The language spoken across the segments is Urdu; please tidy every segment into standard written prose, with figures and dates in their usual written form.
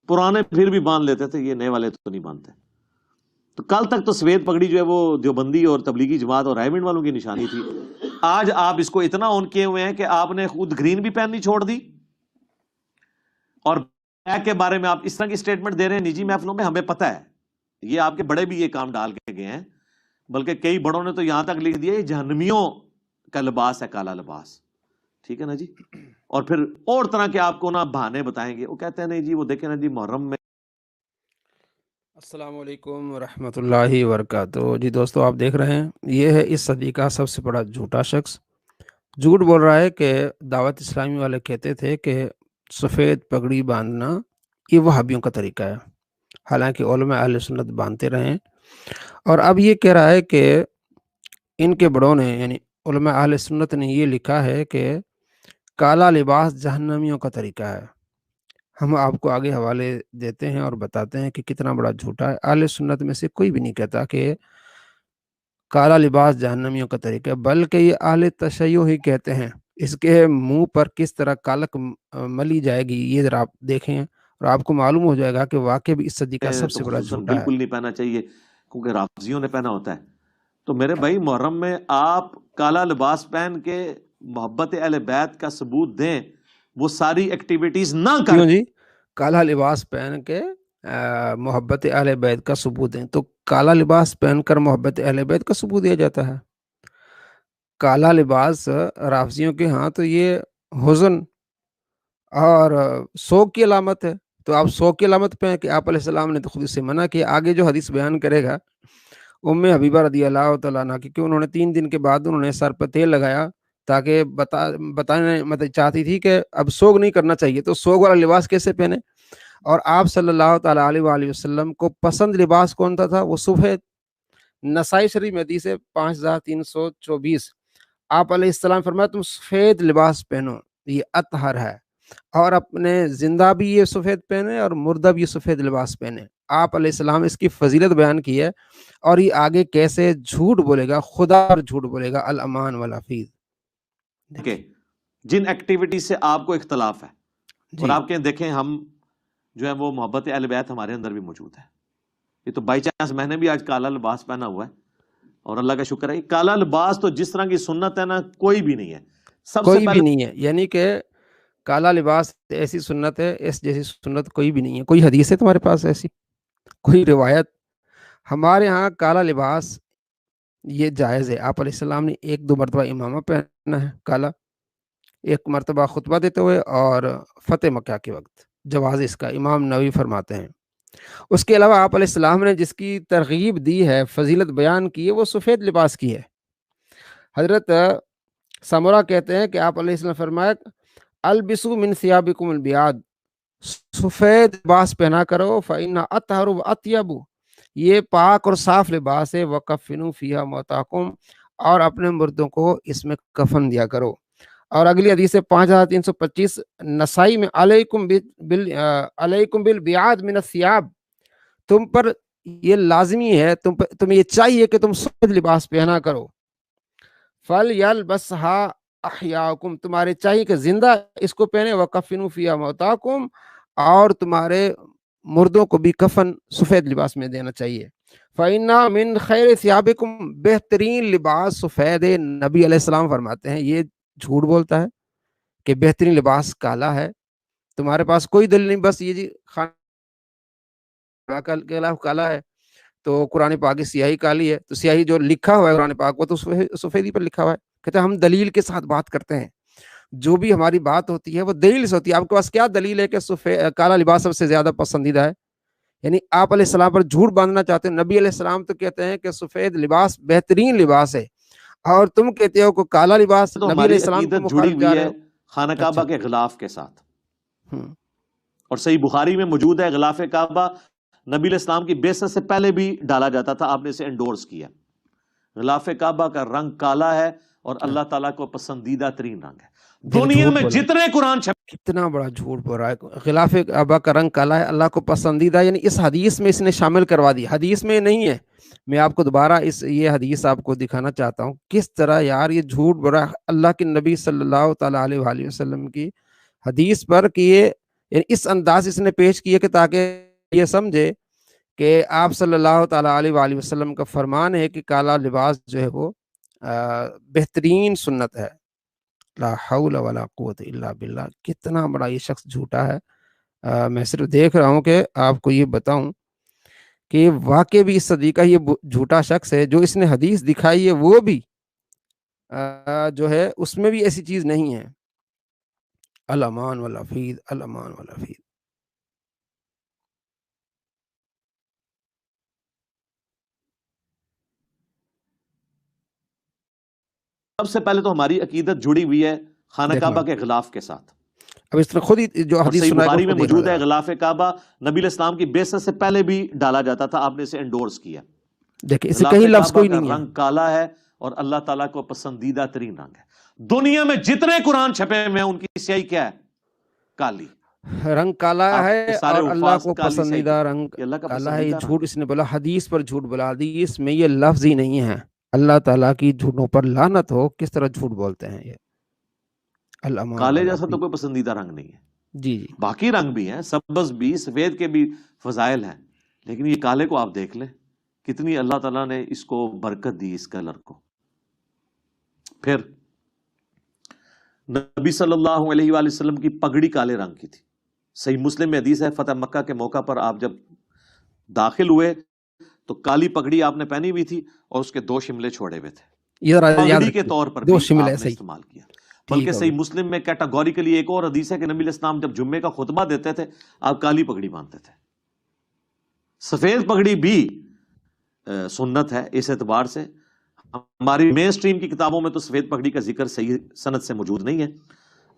پرانے پھر بھی باندھ لیتے تھے، یہ نئے والے تو نہیں باندھتے. تو کل تک تو سفید پگڑی جو ہے وہ دیوبندی اور تبلیغی جماعت اور رائمنڈ والوں کی نشانی تھی. آج آپ اس کو اتنا اون کیے ہوئے ہیں کہ آپ نے خود گرین بھی پہننی چھوڑ دی، اور بلیک کے بارے میں آپ اس طرح کی سٹیٹمنٹ دے رہے ہیں نجی محفلوں میں. ہمیں پتہ ہے یہ آپ کے بڑے بھی یہ کام ڈال کے گئے ہیں، بلکہ کئی بڑوں نے تو یہاں تک لکھ دیا یہ جہنمیوں کا لباس ہے، کالا لباس. ٹھیک ہے نا جی. اور پھر اور طرح کے آپ کو نا بہانے بتائیں گے. وہ کہتے ہیں نہیں جی وہ دیکھیں نا جی محرم میں. السلام علیکم ورحمۃ اللہ وبرکاتہ. جی دوستو، آپ دیکھ رہے ہیں یہ ہے اس صدی کا سب سے بڑا جھوٹا شخص. جھوٹ بول رہا ہے کہ دعوت اسلامی والے کہتے تھے کہ سفید پگڑی باندھنا یہ وہابیوں کا طریقہ ہے، حالانکہ علماء اہل سنت باندھتے رہے ہیں. اور اب یہ کہہ رہا ہے کہ ان کے بڑوں نے یعنی علماء اہل سنت نے یہ لکھا ہے کہ کالا لباس جہنمیوں کا طریقہ ہے. ہم آپ کو آگے حوالے دیتے ہیں اور بتاتے ہیں کہ کتنا بڑا جھوٹا ہے. اہل سنت میں سے کوئی بھی نہیں کہتا کہ کالا لباس جہنمیوں کا طریقہ ہے، بلکہ یہ اہل تشیع ہی کہتے ہیں. اس کے منہ پر کس طرح کالک ملی جائے گی یہ ذرا آپ دیکھیں، اور آپ کو معلوم ہو جائے گا کہ واقعی بھی اس صدی کا سب تو سے بڑا خصوصاً جھوٹا ہے. بالکل نہیں پہنا چاہیے کیونکہ رافضیوں نے پہنا ہوتا ہے. تو میرے بھائی محرم میں آپ کالا لباس پہن کے محبت اہل بیت کا ثبوت دیں، وہ ساری ایکٹیویٹیز نہ کر. کیوں جی؟ کالا لباس پہن کے محبت اہل بیت کا ثبوت دیں. تو کالا لباس پہن کر محبت اہل بیت کا ثبوت دیا جاتا ہے؟ کالا لباس رافضیوں کے ہاں تو یہ حزن اور سوگ کی علامت ہے. تو آپ سوگ کی علامت پہ ہیں کہ آپ علیہ السلام نے تو خود سے منع کیا. آگے جو حدیث بیان کرے گا ام حبیبہ رضی اللہ تعالیٰ عنہ کی، کہ انہوں نے 3 دن کے بعد انہوں نے سر پہ تیل لگایا تاکہ بتانے مطلب چاہتی تھی کہ اب سوگ نہیں کرنا چاہیے، تو سوگ والا لباس کیسے پہنے؟ اور آپ صلی اللہ تعالیٰ علیہ وآلہ وسلم کو پسند لباس کون سا تھا؟ وہ سفید. نسائی شریف میں حدیث ہے 5324. آپ علیہ السلام فرمایا تم سفید لباس پہنو، یہ اطہر ہے. اور اپنے زندہ بھی یہ سفید پہنے اور مردہ بھی یہ سفید لباس پہنے. آپ علیہ السلام اس کی فضیلت بیان کی ہے. اور یہ آگے کیسے جھوٹ بولے گا، خدا پر جھوٹ بولے گا. الامان والحفیظ. کہ جن ایکٹیویٹی سے آپ کو اختلاف ہے، اور آپ کے دیکھیں ہم جو ہے وہ محبت اہل بیت ہمارے اندر بھی موجود ہے. یہ تو بائی چانس میں نے بھی آج کالا لباس پہنا ہوا ہے، اور اللہ کا شکر ہے. کالا لباس تو جس طرح کی سنت ہے نا کوئی بھی نہیں ہے. سب سے کوئی بھی پہلے نہیں ہے، یعنی کہ کالا لباس ایسی سنت ہے، اس جیسی سنت کوئی بھی نہیں ہے. کوئی حدیث ہے تمہارے پاس ایسی؟ کوئی روایت؟ ہمارے ہاں کالا لباس یہ جائز ہے. آپ علیہ السلام نے 1-2 مرتبہ امامہ پہنا ہے کالا، 1 مرتبہ خطبہ دیتے ہوئے اور فتح مکہ کے وقت. جواز اس کا امام نووی فرماتے ہیں. اس کے علاوہ آپ علیہ السلام نے جس کی ترغیب دی ہے، فضیلت بیان کی ہے، وہ سفید لباس کی ہے. حضرت سمرہ کہتے ہیں کہ آپ علیہ السلام فرمایا البسو من ثیابکم البیاض، سفید لباس پہنا کرو، فإنہ اطہر و اطیب، یہ پاک اور صاف لباس ہے. وکفنوا فیہا موتاکم، اور اپنے مردوں کو اس میں کفن دیا کرو. اور اگلی حدیث 5325 نسائی میں علیکم بالبیاض من الثیاب، تم پر یہ لازمی ہے، تمہیں یہ چاہیے کہ تم سفید لباس پہنا کرو. فَلْيَلْبَسْهَا احیاءکم، تمہارے چاہیے کہ زندہ اس کو پہنے. وَکَفِّنُوا فِیہا موتاکم، اور تمہارے مردوں کو بھی کفن سفید لباس میں دینا چاہیے. فَإِنَّا مِنْ خَيْرِ ثِيَابِكُمْ، بہترین لباس سفید ہے. نبی علیہ السلام فرماتے ہیں یہ جھوٹ بولتا ہے کہ بہترین لباس کالا ہے. تمہارے پاس کوئی دلیل نہیں، بس یہ جی خانہ کے خلاف کالا ہے تو قرآن پاک کی سیاہی کالی ہے. تو سیاہی جو لکھا ہوا ہے قرآن پاک وہ تو سفیدی پر لکھا ہوا ہے. کہتے ہیں ہم دلیل کے ساتھ بات کرتے ہیں، جو بھی ہماری بات ہوتی ہے وہ دلیل سے ہوتی ہے. آپ کے پاس کیا دلیل ہے کہ کالا لباس سب سے زیادہ پسندیدہ ہے؟ یعنی آپ علیہ السلام پر جھوٹ باندھنا چاہتے ہیں. نبی علیہ السلام تو کہتے ہیں کہ سفید لباس بہترین لباس ہے، اور تم کہتے ہو کہ کالا لباس. تو نبی علیہ ہماری السلام کو عقیدت جڑی مخالف جا ہوئی رہے ہے ہو. خانہ اچھا. کعبہ کے غلاف کے ساتھ، اور صحیح بخاری میں موجود ہے غلاف کعبہ نبی علیہ السلام کی بعثت سے پہلے بھی ڈالا جاتا تھا، آپ نے اسے انڈورس کیا. غلاف کعبہ کا رنگ کالا ہے اور اللہ تعالیٰ کو پسندیدہ ترین رنگ ہے. دنیا میں جتنے قرآن چھپے، کتنا بڑا جھوٹ بول رہا ہے. غلاف کعبہ کا رنگ کالا ہے، اللہ کو پسندیدہ، یعنی اس حدیث میں اس نے شامل کروا دی. حدیث میں نہیں ہے. میں آپ کو دوبارہ یہ حدیث آپ کو دکھانا چاہتا ہوں کس طرح یار یہ جھوٹ بول رہا ہے اللہ کے نبی صلی اللہ تعالیٰ علیہ وآلہ وسلم کی حدیث پر کہ یہ یعنی اس انداز اس نے پیش کیا کہ تاکہ یہ سمجھے کہ آپ صلی اللہ تعالیٰ علیہ وآلہ وسلم کا فرمان ہے کہ کالا لباس جو ہے وہ بہترین سنت ہے. لا حول ولا قوت الا باللہ. کتنا بڑا یہ شخص جھوٹا ہے. میں صرف دیکھ رہا ہوں کہ آپ کو یہ بتاؤں کہ واقع بھی اس صدی کا یہ جھوٹا شخص ہے. جو اس نے حدیث دکھائی ہے وہ بھی جو ہے اس میں بھی ایسی چیز نہیں ہے. الامان والعفید، الامان والعفید. سب سے پہلے تو ہماری عقیدت جڑی ہوئی ہے خانہ کعبہ کے غلاف کے ساتھ. اب اس نے خود ہی جو حدیث صحیح سنا بخاری میں موجود ہے غلاف کعبہ نبی علیہ السلام کی بعثت سے پہلے بھی ڈالا جاتا تھا. آپ نے اسے انڈورس کیا. دیکھیں اس سے کہیں لفظ کوئی نہیں ہے. رنگ کالا ہے اور اللہ تعالیٰ کو پسندیدہ ترین رنگ ہے. دنیا میں جتنے قرآن چھپے ہوئے ہیں ان کی سیاہی کیا ہے؟ کالی. رنگ کالا ہے اور اللہ کو پسندیدہ رنگ کالا ہے. یہ جھوٹ اس نے بولا، حدیث پر جھوٹ بولا. حدیث میں یہ لفظ ہی نہیں ہے. اللہ تعالیٰ کی جھوٹوں پر لعنت ہو. کس طرح جھوٹ بولتے ہیں یہ. کالے جیسا تو کوئی پسندیدہ رنگ نہیں ہے. جی جی باقی رنگ بھی ہیں، سبز بھی، سفید کے بھی فضائل ہیں، لیکن یہ کالے کو آپ دیکھ لیں کتنی اللہ تعالیٰ نے اس کو برکت دی اس کلر کو. پھر نبی صلی اللہ علیہ وآلہ وسلم کی پگڑی کالے رنگ کی تھی. صحیح مسلم میں حدیث ہے فتح مکہ کے موقع پر آپ جب داخل ہوئے تو کالی پگڑی آپ نے پہنی ہوئی تھی اور اس کے 2 شملے چھوڑے ہوئے تھے. پگڑی کے طور پر بھی آپ نے استعمال کیا. بلکہ صحیح مسلم میں کیٹاگوریکلی ایک اور حدیث ہے کہ نبی علیہ السلام جب جمعے کا خطبہ دیتے تھے آپ کالی پگڑی باندھتے تھے. سفید پگڑی بھی سنت ہے اس اعتبار سے. ہماری مین سٹریم کی کتابوں میں تو سفید پگڑی کا ذکر صحیح سند سے موجود نہیں ہے.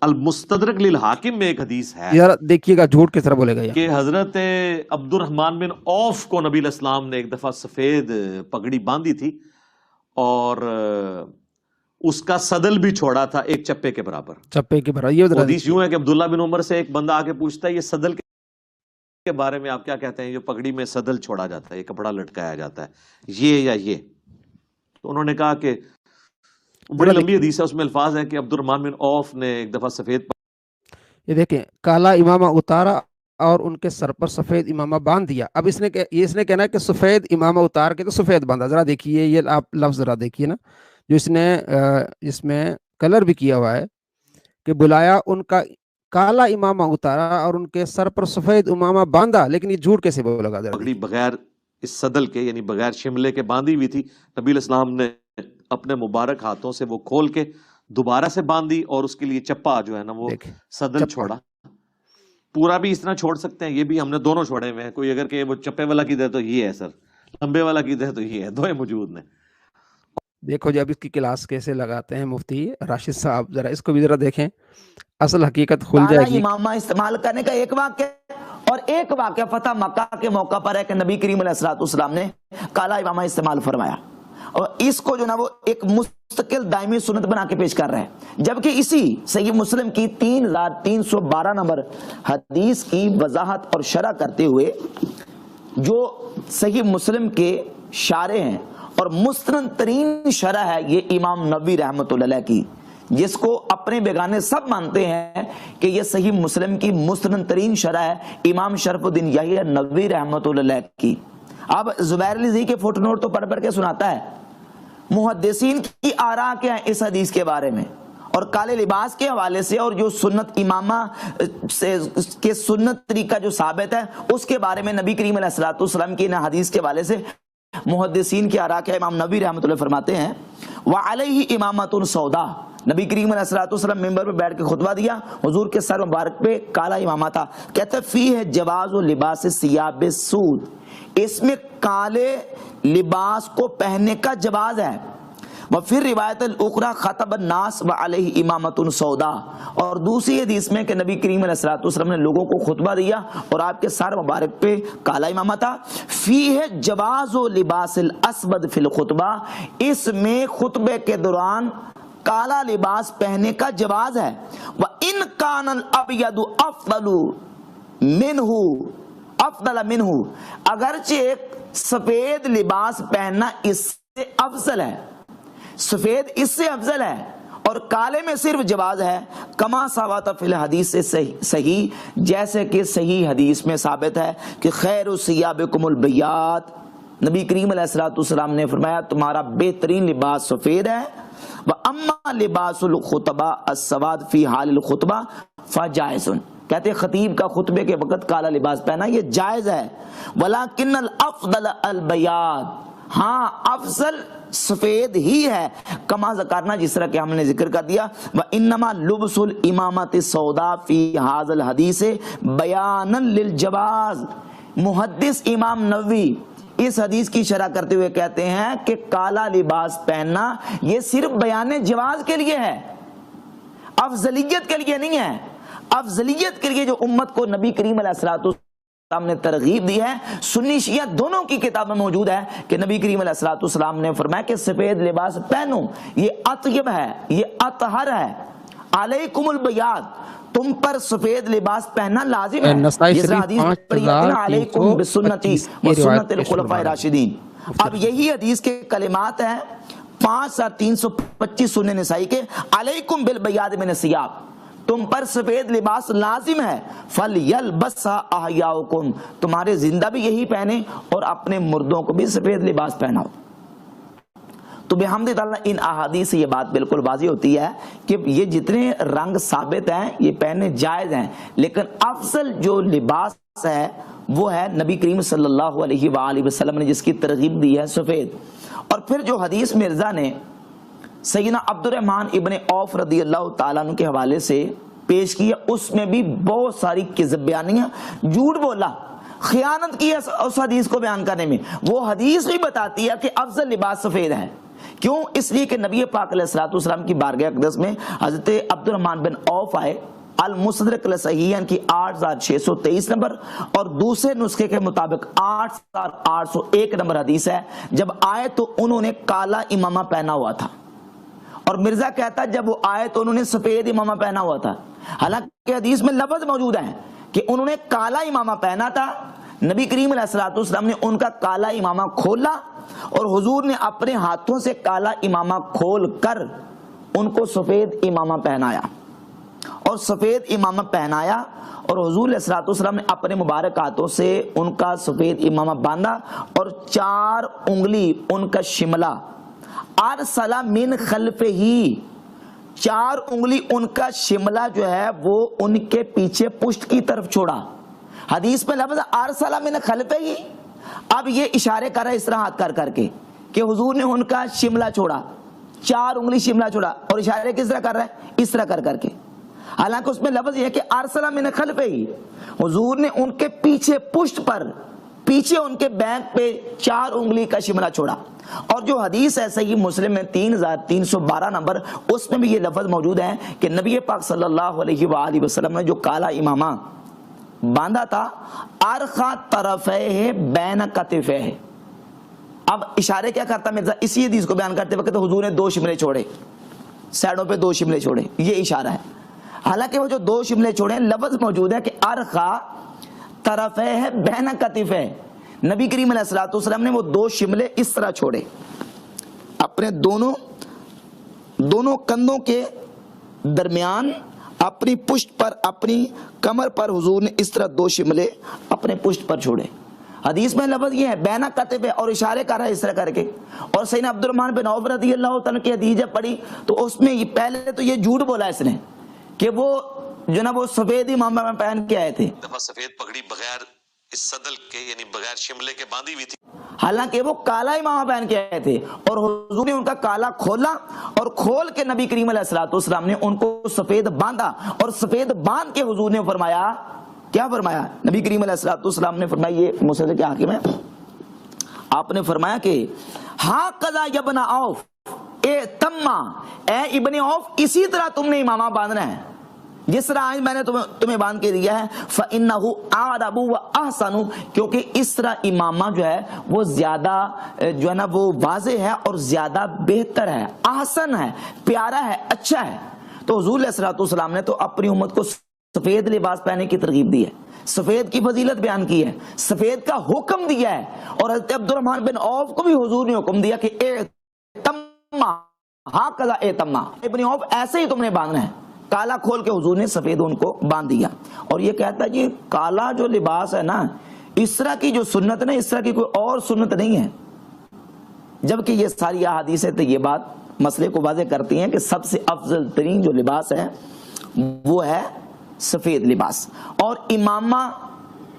المستدرک للحاکم میں ایک حدیث ہے، یار دیکھیے گا جھوٹ کس طرح بولے گا کہ حضرت عبد الرحمن بن عوف کو نبی علیہ السلام نے ایک دفعہ سفید پگڑی باندھی تھی اور اس کا صدل بھی چھوڑا تھا ایک چپے کے برابر. چپے کے برابر. یہ حدیث یوں ہے کہ عبداللہ بن عمر سے ایک بندہ آ کے پوچھتا ہے یہ صدل کے بارے میں آپ کیا کہتے ہیں؟ جو پگڑی میں صدل چھوڑا جاتا ہے، یہ کپڑا لٹکایا جاتا ہے، یہ یا یہ؟ تو انہوں نے کہا کہ بڑی لمبی حدیث ہے، اس میں الفاظ ہیں کہ عبد الرحمن بن عوف نے ایک دفعہ سفید یہ دیکھیں کالا امامہ اتارا اور ان کے سر پر سفید امامہ باندھ دیا. اب اس نے کہنا ہے کہ سفید امامہ اتار کے تو سفید باندھا. ذرا دیکھیے یہ آپ لفظ ذرا دیکھیے نا جو اس نے اس میں کلر بھی کیا ہوا ہے کہ بلایا ان کا کالا امامہ اتارا اور ان کے سر پر سفید امامہ باندھا. لیکن یہ جھوٹ کیسے بولے گا؟ پگڑی بغیر اس صدل کے یعنی بغیر شملے کے باندھی ہوئی تھی. نبی علیہ السلام نے اپنے مبارک ہاتھوں سے وہ کھول کے دوبارہ سے باندھی اور اس کے لیے چپا جو ہے نا وہ صدل چھوڑا. پورا بھی اس طرح چھوڑ سکتے ہیں، یہ بھی ہم نے دونوں چھوڑے ہوئے ہیں. کوئی اگر کہ وہ چپے والا کی دے تو یہ ہے سر، لمبے والا کی دے تو یہ ہے، دو موجود نے. دیکھو جی اب اس کی کلاس کیسے لگاتے ہیں مفتی راشد صاحب. ذرا اس کو بھی ذرا دیکھیں، اصل حقیقت کھل جائے گی. امامہ استعمال کرنے کا ایک واقعہ اور ایک واقعہ فتح مکہ کے موقع پر ہے کہ نبی کریم علیہ الصلوۃ والسلام نے کالا امامہ استعمال فرمایا اور اس کو جو نا وہ ایک مستقل دائمی سنت بنا کے پیش کر رہے ہیں. جبکہ اسی صحیح مسلم کی 3312 نمبر حدیث کی وضاحت اور شرح کرتے ہوئے جو صحیح مسلم کے شارح ہیں اور مستند ترین شرح ہے یہ امام نووی رحمۃ اللہ علیہ کی، جس کو اپنے بیگانے سب مانتے ہیں کہ یہ صحیح مسلم کی مستند ترین شرح ہے امام شرف الدین یحییٰ نووی رحمۃ اللہ علیہ کی. اب زبیر علی کے فوٹ نوٹ تو پڑھ کے سناتا ہے. محدثین کی آراء کیا ہیں اس حدیث کے بارے میں اور کالے لباس کے حوالے سے اور جو سنت امامہ سے کے سنت طریقہ جو ثابت ہے اس کے بارے میں نبی کریم علیہ الصلوۃ والسلام کی حدیث کے حوالے سے محدثین کی آراء کے امام نووی رحمۃ اللہ فرماتے ہیں وعلیہ امامۃ سودا. نبی کریم علیہ الصلوۃ والسلام ممبر پہ بیٹھ کے خطبہ دیا، حضور کے سر مبارک پہ کالا امامہ تھا. کہتے فیہ جواز و لباس ثیاب السود، اس میں کالے لباس کو پہننے کا جواز ہے. وفر روایت الاخری خطب الناس وعلیہ امامۃ سودا، اور دوسری حدیث میں کہ نبی کریم علیہ الصلوۃ والسلام نے لوگوں کو خطبہ دیا اور آپ کے سر مبارک پہ کالا امامہ تھا. فیہ جواز و لباس الاسود فی الخطبہ، اس میں خطبے کے دوران کالا لباس پہننے کا جواز ہے. وَإِن كَانَ الْأَبْيَضُ أَفْضَلَ مِنْهُ، اگرچہ سفید لباس پہننا اس سے افضل ہے، سفید اس سے افضل ہے اور کالے میں صرف جواز ہے، کما ثبت فی الحدیث سے صحیح، جیسے کہ صحیح حدیث میں ثابت ہے کہ خیر ثیابکم البیاض، نبی کریم علیہ الصلوۃ والسلام نے فرمایا تمہارا بہترین لباس سفید ہے، واما لباس الخطبہ السواد فی حال الخطبہ فجائز، کہتے ہیں خطیب کا خطبے کے وقت کالا لباس پہنا یہ جائز ہے، ولیکن الافضل البیاض، ہاں افضل سفید ہی ہے، کما ذکرنا جس طرح کہ ہم نے ذکر کر دیا، وانما لبس الامامۃ السوداء فی ھذا الحدیث بیانا للجواز، محدث امام نووی اس حدیث کی شرح کرتے ہوئے کہتے ہیں کہ کالا لباس پہننا یہ صرف بیان جواز کے لیے ہے، افضلیت کے لیے نہیں ہے۔ افضلیت کے لیے جو امت کو نبی کریم علیہ الصلوۃ والسلام نے ترغیب دی ہے، سنی شیعہ دونوں کی کتابیں موجود ہے کہ نبی کریم علیہ الصلوۃ والسلام نے فرمایا کہ سفید لباس پہنو، یہ اطیب ہے، یہ اطہر ہے، علیکم البیاض، تم پر سفید لباس پہننا لازم ہے، جس طرح حدیث پڑھی ہے علیکم بسنتی وسنت الخلفاء الراشدین۔ اب یہی حدیث کے کلمات ہیں 5325 سنن نسائی کے، علیکم بالبیاض من الثیاب، تم پر سفید لباس لازم ہے، فَلْيَلْبَسْهَا أَحْيَاؤُكُمْ، تمہارے زندہ بھی یہی پہنے اور اپنے مردوں کو بھی سفید لباس پہناؤ۔ تو بحمد اللہ ان احادیث سے یہ بات بالکل واضح ہوتی ہے کہ یہ جتنے رنگ ثابت ہیں یہ پہننے جائز ہیں، لیکن افضل جو لباس ہے وہ ہے نبی کریم صلی اللہ علیہ وآلہ وسلم نے جس کی ترغیب دی ہے سفید۔ اور پھر جو حدیث مرزا نے سیدنا عبد الرحمن ابن عوف رضی اللہ تعالیٰ عنہ کے حوالے سے پیش کیا، اس میں بھی بہت ساری کذب بیانیاں، جھوٹ بولا، خیانت کی اس حدیث کو بیان کرنے میں۔ وہ حدیث بھی بتاتی ہے کہ افضل لباس سفید ہے، کیوں؟ اس لیے کہ نبی پاک علیہ الصلوۃ والسلام کی بارگاہ اقدس میں حضرت عبد الرحمن بن عوف آئے، المستدرک لصحیحین کی 8623 نمبر اور دوسرے نسخے کے مطابق 8801 نمبر حدیث ہے، جب آئے تو انہوں نے کالا امامہ پہنا ہوا تھا، اور مرزا کہتا جب وہ آئے تو انہوں نے سفید امامہ پہنا ہوا تھا، حالانکہ حدیث میں لفظ موجود ہیں کہ انہوں نے کالا امامہ پہنا تھا۔ نبی کریم علیہ الصلوۃ والسلام نے ان کا کالا امامہ کھولا اور حضور نے اپنے ہاتھوں سے کالا امامہ کھول کر ان کو سفید امامہ پہنایا، اور سفید امامہ پہنایا، اور حضور علیہ الصلوۃ والسلام نے اپنے مبارک ہاتھوں سے ان کا سفید امامہ باندھا اور 4 انگلی ان کا شملہ، ارسل من خلفہ ہی، 4 انگلی ان کا شملہ جو ہے وہ ان کے پیچھے پشت کی طرف چھوڑا۔ حدیث میں لفظ ارسل من خلفہ ہی، اب یہ اشارے کر رہا ہے اس طرح ہاتھ کر کر کے کہ حضور نے ان کا شملہ چھوڑا، 4 انگلی شملہ چھوڑا، اور اشارے کس طرح کر رہا ہے؟ اس طرح کر کر کے، حالانکہ اس میں لفظ یہ ہے کہ ارسل من خلفہ ہی، حضور نے ان کے پیچھے پشت پر، پیچھے ان کے بینک پہ 4 انگلی کا شملہ چھوڑا۔ اور جو حدیث ہے صحیح مسلم میں 3312 نمبر، اس میں بھی یہ لفظ موجود ہے کہ نبی پاک صلی اللہ علیہ وآلہ وسلم نے جو کالا امامہ باندھا تھا، ارخا طرفہ بین کتفہ، اب اشارے کیا کرتا مرزا؟ اسی حدیث کو بیان کرتے وقت حضور نے 2 شملے چھوڑے، سائڈوں پہ 2 شملے چھوڑے، یہ اشارہ ہے، حالانکہ وہ جو 2 شملے چھوڑے لفظ موجود ہے کہ ارخا طرفہ بین کتفہ، نبی کریم علیہ الصلوۃ والسلام نے وہ 2 شملے اس طرح چھوڑے، اپنے دونوں کندھوں کے درمیان، اپنی پشت پر، اپنی کمر پر حضور نے اس طرح 2 شملے اپنے پشت پر چھوڑے۔ حدیث میں لفظ یہ ہے بینا کتفہ، اور اشارے کر رہا ہے اس طرح کر کے۔ اور سیدنا عبد الرحمن بن عوف رضی اللہ تعالیٰ کی حدیث جب پڑھی تو اس میں پہلے تو یہ جھوٹ بولا اس نے کہ وہ جو نا وہ سفید امامہ میں پہن کے آئے تھے، دفعہ سفید پگڑی بغیر اس صدل کے یعنی بغیر شملے کے باندھی ہوئی تھی، حالانکہ وہ کالا امامہ پہن کے آئے تھے، اور حضور نے ان کا کالا کھولا اور کھول کے نبی کریم علیہ الصلوۃ والسلام نے ان کو سفید باندھا، اور سفید باندھ کے حضور نے فرمایا، کیا فرمایا؟ نبی کریم علیہ الصلوۃ والسلام نے فرمایا، یہ مسند کے حاکم ہے، آپ نے فرمایا کہ ہاں قضا ابن عوف اے تما، اے ابن عوف اسی طرح تم نے امامہ باندھنا ہے جس طرح آج میں نے تمہیں باندھ کے دیا ہے، فَإِنَّهُ أَعْرَبُ وَأَحْسَنُ، کیونکہ اس طرح امامہ جو ہے وہ زیادہ جو ہے نا وہ واضح ہے اور زیادہ بہتر ہے، احسن ہے، پیارا ہے، اچھا ہے۔ تو حضور علیہ الصلوۃ والسلام نے تو اپنی امت کو سفید لباس پہننے کی ترغیب دی ہے، سفید کی فضیلت بیان کی ہے، سفید کا حکم دیا ہے، اور حضرت عبد الرحمن بن عوف کو بھی حضور نے حکم دیا کہ اے تما، ہاں کذا اعتما ابن عوف ایسے ہی تم نے باندھنا ہے. کالا کھول کے حضور نے سفید ان کو باندھ دیا. اور یہ کہتا ہے جی کالا جو لباس ہے نا، اس طرح کی جو سنت نا، اس طرح کی کوئی اور سنت نہیں ہے. جبکہ یہ ساری احادیثیں تو یہ بات مسئلے کو واضح کرتی ہیں کہ سب سے افضل ترین جو لباس ہے وہ ہے سفید لباس. اور امامہ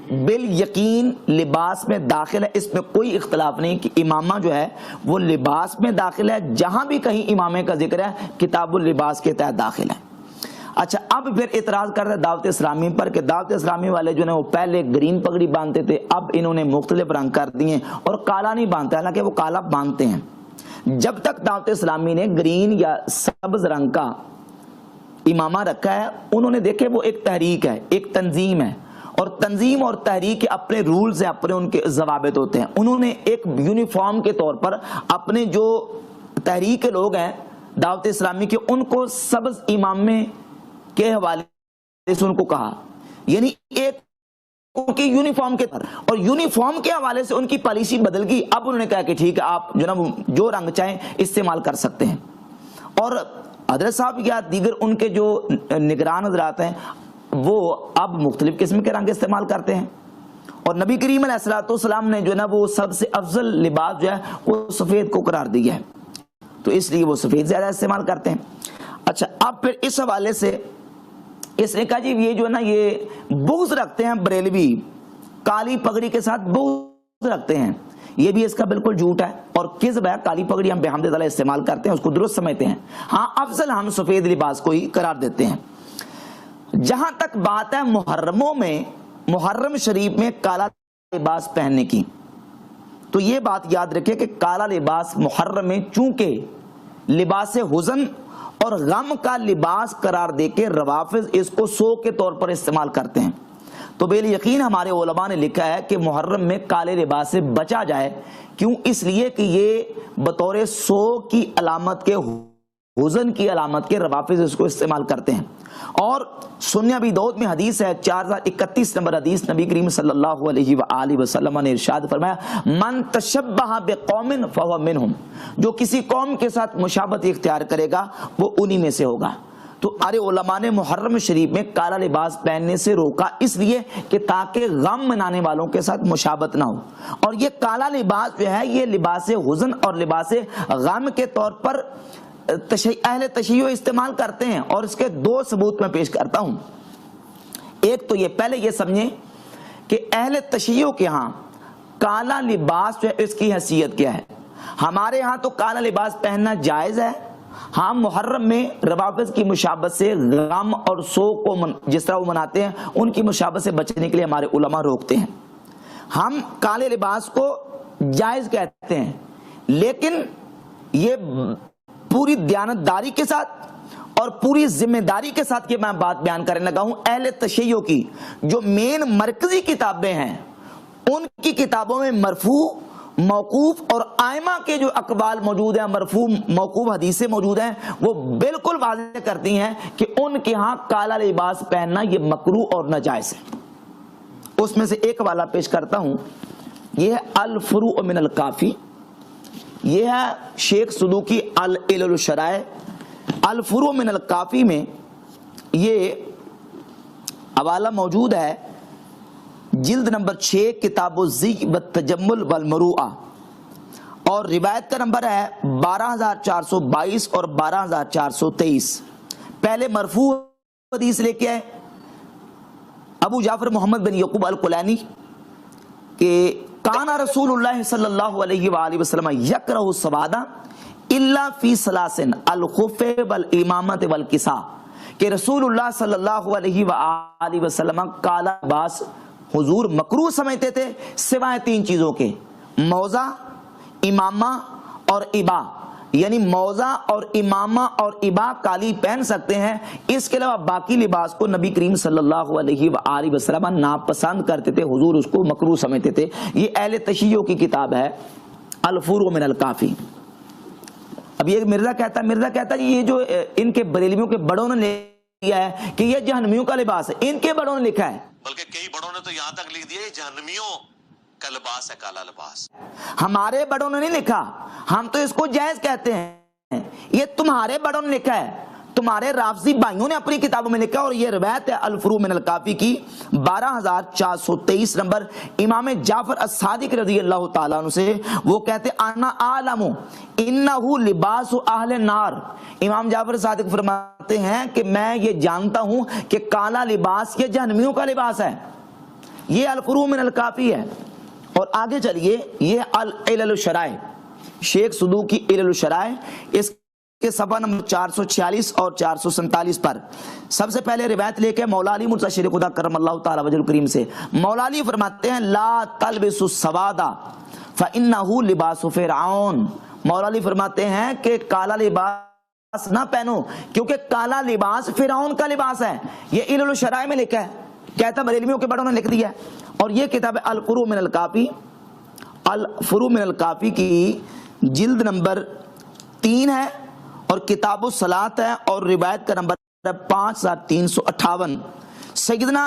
بال یقین لباس میں داخل ہے، اس میں کوئی اختلاف نہیں کہ امامہ جو ہے وہ لباس میں داخل ہے. جہاں بھی کہیں امامے کا ذکر ہے کتاب اللباس کے تحت داخل ہے. اچھا اب پھر اعتراض کرتے ہیں دعوت اسلامی پر کہ دعوت اسلامی والے جو ہے وہ پہلے گرین پگڑی باندھتے تھے، اب انہوں نے مختلف رنگ کر دیے اور کالا نہیں باندھتے، حالانکہ وہ کالا باندھتے ہیں. جب تک دعوت اسلامی نے گرین یا سبز رنگ کا امامہ رکھا ہے، انہوں نے دیکھے وہ ایک تحریک ہے، ایک تنظیم ہے، اور تنظیم اور تحریک کے اپنے رولز ہیں، اپنے ان کے ضوابط ہوتے ہیں. انہوں نے ایک یونیفارم کے طور پر اپنے جو تحریک کے لوگ ہیں دعوت اسلامی کے، ان کو سبز امامے کے حوالے سے ان کو کہا، یعنی ایک ان کی یونیفارم کے طرح، اور یونیفارم کے حوالے سے ان کی پالیسی بدل گئی. اب انہوں نے کہا کہ ٹھیک ہے آپ جناب جو رنگ چاہیں استعمال کر سکتے ہیں. اور حضرت صاحب یا دیگر ان کے جو نگران حضرات ہیں وہ اب مختلف قسم کے رنگ استعمال کرتے ہیں. اور نبی کریم علیہ الصلوۃ والسلام نے جو ہے نا وہ سب سے افضل لباس جو ہے وہ سفید کو قرار دیا ہے، تو اس لیے وہ سفید زیادہ استعمال کرتے ہیں. اچھا اب پھر اس حوالے سے اس نے کہا جی یہ جو ہے نا یہ بغض رکھتے ہیں بریلوی، کالی پگڑی کے ساتھ بغض رکھتے ہیں. یہ بھی اس کا بالکل جھوٹ ہے اور کذب ہے. کالی پگڑی ہم بحمد اللہ استعمال کرتے ہیں، اس کو درست سمجھتے ہیں. ہاں افضل ہم سفید لباس کو ہی قرار دیتے ہیں. جہاں تک بات ہے محرموں میں، محرم شریف میں کالا لباس پہننے کی، تو یہ بات یاد رکھے کہ کالا لباس محرم میں چونکہ لباس حزن اور غم کا لباس قرار دے کے روافض اس کو سو کے طور پر استعمال کرتے ہیں. تو بے یقین ہمارے علماء نے لکھا ہے کہ محرم میں کالے لباس سے بچا جائے. کیوں؟ اس لیے کہ یہ بطور سو کی علامت کے، حزن کی علامت کے روافض اس کو استعمال کرتے ہیں. اور سنن ابی داؤد میں حدیث ہے 4031 نمبر حدیث، نبی کریم صلی اللہ علیہ وآلہ وسلم نے ارشاد فرمایا من تشبہ بقوم فہو منہم، جو کسی قوم کے ساتھ مشابہت اختیار کرے گا وہ انہی میں سے ہوگا. تو ہمارے علماء نے محرم شریف میں کالا لباس پہننے سے روکا، اس لیے کہ تاکہ غم منانے والوں کے ساتھ مشابہت نہ ہو. اور یہ کالا لباس جو ہے یہ لباس حزن اور لباس غم کے طور پر اہل تشیع استعمال کرتے ہیں. اور اس کے دو ثبوت میں پیش کرتا ہوں. ایک تو یہ، پہلے یہ سمجھیں کہ اہل تشیع کے ہاں کالا لباس جو ہے اس کی حیثیت کیا ہے. ہمارے ہاں تو کالا لباس پہننا جائز ہے. ہاں محرم میں روافض کی مشابہت سے غم اور سوگ کو جس طرح وہ مناتے ہیں ان کی مشابہت سے بچنے کے لیے ہمارے علماء روکتے ہیں. ہم کالے لباس کو جائز کہتے ہیں، لیکن یہ پوری دیانتداری کے ساتھ اور پوری ذمہ داری کے ساتھ یہ میں بات بیان کرنے لگا ہوں. اہل تشیع کی جو مین مرکزی کتابیں ہیں ان کی کتابوں میں مرفوع، موقوف اور ائمہ کے جو اقوال موجود ہیں، مرفوع موقوف حدیثیں موجود ہیں، وہ بالکل واضح کرتی ہیں کہ ان کے ہاں کالا لباس پہننا یہ مکروہ اور ناجائز ہے. اس میں سے ایک حوالہ پیش کرتا ہوں، یہ ہے الفروع من الکافی، یہ ہے شیخ صدوقی العلل الشرائع. الفروع من الکافی میں یہ حوالہ موجود ہے، جلد نمبر 6 کتاب الزی والتجمل والمروءہ، اور روایت کا نمبر ہے 12422 اور 12423. پہلے مرفوع حدیث لے کے آئے ابو جعفر محمد بن یعقوب الکلانی کہ کان رسول اللہ صلی اللہ علیہ وآلہ وسلم یکرہ السواد الا فی ثلاث الخف والامامۃ والکساء، کہ رسول اللہ صلی اللہ علیہ وآلہ وسلم کالا لباس حضور مکروہ سمجھتے تھے سوائے 3 چیزوں کے، موزہ، امامہ اور ابا. یعنی موزہ اور امامہ اور ابا کالی پہن سکتے ہیں، اس کے علاوہ باقی لباس کو نبی کریم صلی اللہ علیہ وآلہ وسلم ناپسند کرتے تھے، حضور اس کو مکروہ سمجھتے تھے. یہ اہل تشیع کی کتاب ہے الفروع من الکافی. اب یہ مرزا کہتا ہے یہ جو ان کے بریلویوں کے بڑوں نے لیا ہے کہ یہ جہنمیوں کا لباس ہے، ان کے بڑوں نے لکھا ہے، بلکہ کئی بڑوں نے تو یہاں تک لکھ دیا جہنمیوں کا لباس ہے کالا لباس. ہمارے بڑوں نے نہیں لکھا. ہم تو اس کو جائز کہتے ہیں. یہ تمہارے بڑوں نے لکھا ہے، تمہارے رافضی بھائیوں نے اپنی کتابوں میں لکھا، اور یہ روایت ہے الفروع من الکافی کی 12423 نمبر، امام جعفر الصادق رضی اللہ تعالیٰ عنہ سے، وہ کہتے انا اعلم انہ لباس اہل النار، امام جعفر صادق فرماتے ہیں کہ میں یہ جانتا ہوں کہ کالا لباس یہ جہنمیوں کا لباس ہے، یہ الفروع من الکافی ہے۔ اور آگے چلیے، یہ العلل الشرائع، شیخ صدوقی علل الشرائع، اس کے صفحہ نمبر 446 اور 447 پر سب سے پہلے روایت لے کے مولا علی مرتضی شیر خدا کرم اللہ تعالی وجہ الکریم سے، مولا علی فرماتے ہیں لا تلبسوا السواد فانه لباس فرعون، مولا علی فرماتے ہیں کہ کالا لباس نہ پہنو کیونکہ کالا لباس فرعون کا لباس ہے، یہ علل الشرائع میں لکھا ہے، کہتا بریلویوں کے بڑوں نے لکھ دیا ہے۔ اور یہ کتاب الفروع من الکافی، الفروع من الکافی کی جلد نمبر 3 ہے، اور کتاب الصلاۃ ہے، اور روایت کا نمبر 5358۔ سیدنا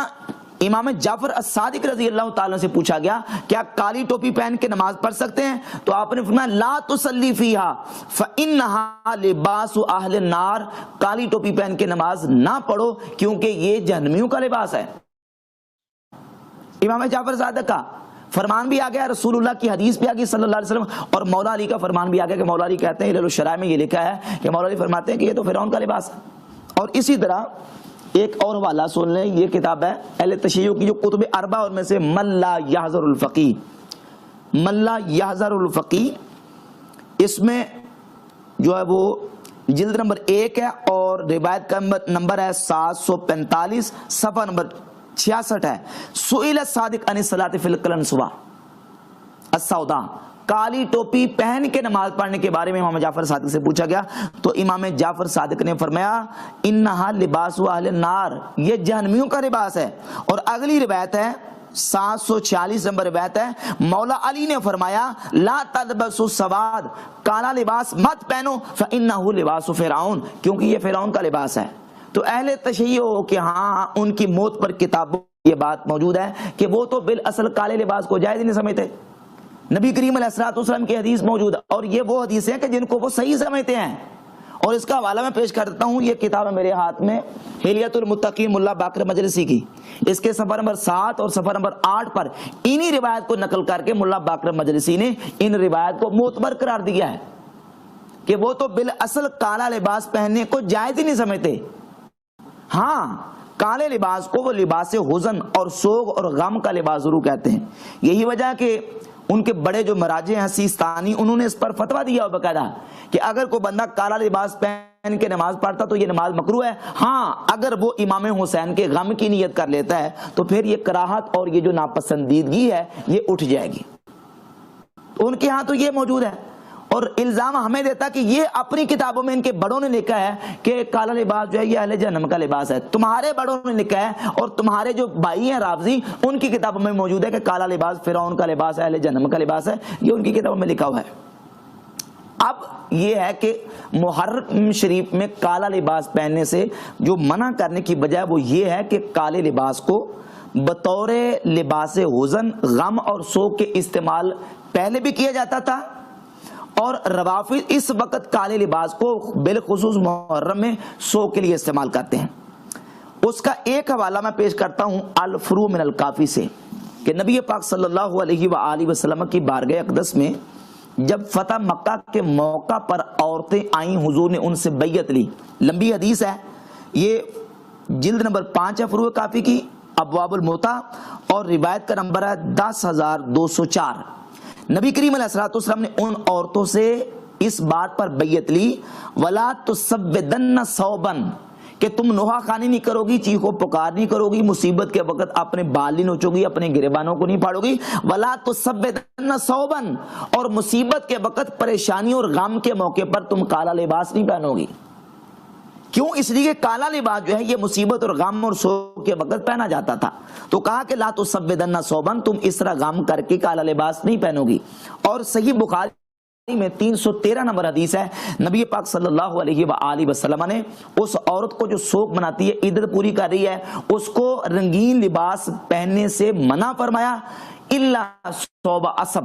امام جعفر الصادق رضی اللہ تعالیٰ سے پوچھا گیا کیا کالی ٹوپی پہن کے نماز پڑھ سکتے ہیں؟ تو آپ نے فرمایا لا تصلی فیہا فانہا لباس اہل النار، کالی ٹوپی پہن کے نماز نہ پڑھو کیونکہ یہ جہنمیوں کا لباس ہے۔ امام جعفر صادق کا فرمان بھی آ گیا، رسول اللہ کی حدیث بھی آ گئی صلی اللہ علیہ وسلم، اور مولا علی کا فرمان بھی آ گیا کہ مولا علی کہتے ہیں علل الشرائع میں یہ لکھا ہے کہ مولا علی فرماتے ہیں کہ یہ تو فرعون کا لباس ہے۔ اور اسی طرح ایک اور حوالہ سن لیں، یہ کتاب ہے اہل تشیع کی جو کتب اربع اور میں سے من لا یحذر الفقیہ، من لا یحذر الفقیہ، اس میں جو ہے وہ جلد نمبر 1 ہے، اور روایت کا نمبر ہے 745، صفحہ نمبر 66 ہے۔ سئل الصادق عن الصلاۃ فی القلنسوہ السوداء، کالی ٹوپی پہن کے نماز پڑھنے کے بارے میں امام جعفر صادق سے پوچھا گیا تو امام جعفر صادق نے فرمایا انہا لباس اہل النار، یہ جہنمیوں کا لباس ہے۔ اور اگلی روایت ہے 746 نمبر روایت ہے، مولا علی نے فرمایا لا تلبسوا السواد، کالا لباس مت پہنو فانہ لباس فرعون، کیونکہ یہ فرعون کا لباس ہے۔ تو اہل تشیع کے ہاں ان کی موت پر کتابوں یہ بات موجود ہے کہ وہ تو بالاصل کالے لباس کو جائز نہیں سمجھتے، نبی کریم علیہ الصلوۃ والسلام کی حدیث موجود ہے، اور یہ وہ حدیث ہیں کہ جن کو وہ صحیح سمجھتے ہیں۔ اور اس کا حوالہ میں پیش کر دیتا ہوں، یہ کتاب ہے میرے ہاتھ میں حلیۃ المتقین ملا باقر مجلسی کی، اس کے صفحہ نمبر 7 اور صفحہ نمبر 8 پر انہی روایت کو نقل کر کے ملا باقر مجلسی نے ان روایت کو معتبر قرار دیا ہے کہ وہ تو بالاصل کالا لباس پہننے کو جائز ہی نہیں سمجھتے۔ ہاں، کالے لباس کو وہ لباس حزن اور سوگ اور غم کا لباس ضرور کہتے ہیں۔ یہی وجہ کہ ان کے بڑے جو مراجع ہیں سیستانی، انہوں نے اس پر فتویٰ دیا ہو باقاعدہ کہ اگر کوئی بندہ کالا لباس پہن کے نماز پڑھتا تو یہ نماز مکروہ ہے، ہاں اگر وہ امام حسین کے غم کی نیت کر لیتا ہے تو پھر یہ کراہت اور یہ جو ناپسندیدگی ہے یہ اٹھ جائے گی۔ ان کے ہاں تو یہ موجود ہے، اور الزام ہمیں دیتا کہ یہ اپنی کتابوں میں ان کے بڑوں نے لکھا ہے کہ کالا لباس جو ہے یہ اہل جہنم کا لباس ہے۔ تمہارے بڑوں نے لکھا ہے اور تمہارے جو بھائی ہیں رافضی ان کی کتابوں میں موجود ہے کہ کالا لباس فرعون کا لباس ہے، اہل جہنم کا لباس ہے، یہ ان کی کتابوں میں لکھا ہوا ہے۔ اب یہ ہے کہ محرم شریف میں کالا لباس پہننے سے جو منع کرنے کی بجائے وہ یہ ہے کہ کالے لباس کو بطور لباس حزن، غم اور سوگ کے استعمال پہلے بھی کیا جاتا تھا، اور روافض اس وقت کالے لباس کو بالخصوص محرم میں سوگ کے لیے استعمال کرتے ہیں۔ اس کا ایک حوالہ میں پیش کرتا ہوں الفروع من الکافی سے کہ نبی پاک صلی اللہ علیہ وآلہ وسلم کی بارگاہ اقدس میں جب فتح مکہ کے موقع پر عورتیں آئیں، حضور نے ان سے بیعت لی، لمبی حدیث ہے، یہ جلد نمبر 5 ہے فروع کافی کی، ابواب الموتا، اور روایت کا نمبر ہے 10204۔ نبی کریم علیہ الصلوۃ والسلام نے ان عورتوں سے اس بات پر بیعت لی ولا تسودن ثوبا، کہ تم نوحہ خوانی نہیں کرو گی، چیخو پکار نہیں کرو گی، مصیبت کے وقت اپنے بال نہیں نوچو گی، اپنے گریبانوں کو نہیں پھاڑو گی، ولا تسودن ثوبا، اور مصیبت کے وقت پریشانی اور غم کے موقع پر تم کالا لباس نہیں پہنو گی۔ کیوں؟ اس لیے کالا لباس جو ہے یہ مصیبت اور غم اور سوگ کے وقت پہنا جاتا تھا، تو کہا کہ لا تسودن ثوبا، تم اس طرح غم کر کے کالا لباس نہیں پہنو گی۔ اور صحیح بخاری میں 313 نمبر حدیث ہے، نبی پاک صلی اللہ علیہ وآلہ وسلم نے اس عورت کو جو سوگ مناتی ہے، عدت پوری کر رہی ہے، اس کو رنگین لباس پہننے سے منع فرمایا، الا ثوب عصب،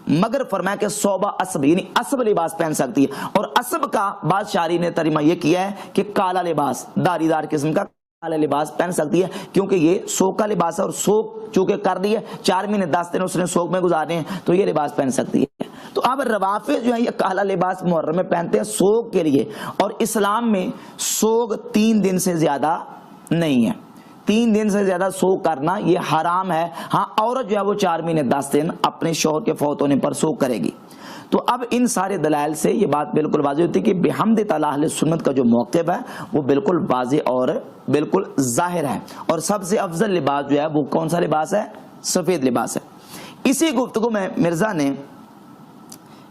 مگر فرمایا کہ صوبہ اسب یعنی اسب لباس پہن سکتی ہے. اور اسب کا بعض شاعری نے ترجمہ یہ کیا ہے کہ کالا لباس، داری دار قسم کا کالا لباس پہن سکتی ہے، کیونکہ یہ سوگ کا لباس ہے اور سوگ چونکہ کر دی ہے 4 مہینے 10 دن اس نے سوگ میں گزارے ہیں تو یہ لباس پہن سکتی ہے. تو اب روافض جو ہے یہ کالا لباس محرم میں پہنتے ہیں سوگ کے لیے، اور اسلام میں سوگ 3 دن سے زیادہ نہیں ہے. 3 دن سے زیادہ سوگ کرنا یہ حرام ہے. ہاں عورت جو ہے وہ 4 مہینے 10 دن اپنے شوہر کے فوت ہونے پر سوگ کرے گی. تو اب ان سارے دلائل سے یہ بات بالکل واضح ہوتی ہے کہ بحمد تعالی اہل سنت کا جو موقف ہے وہ بالکل واضح اور بالکل ظاہر ہے. اور سب سے افضل لباس جو ہے وہ کون سا لباس ہے؟ سفید لباس ہے. اسی گفتگو میں مرزا نے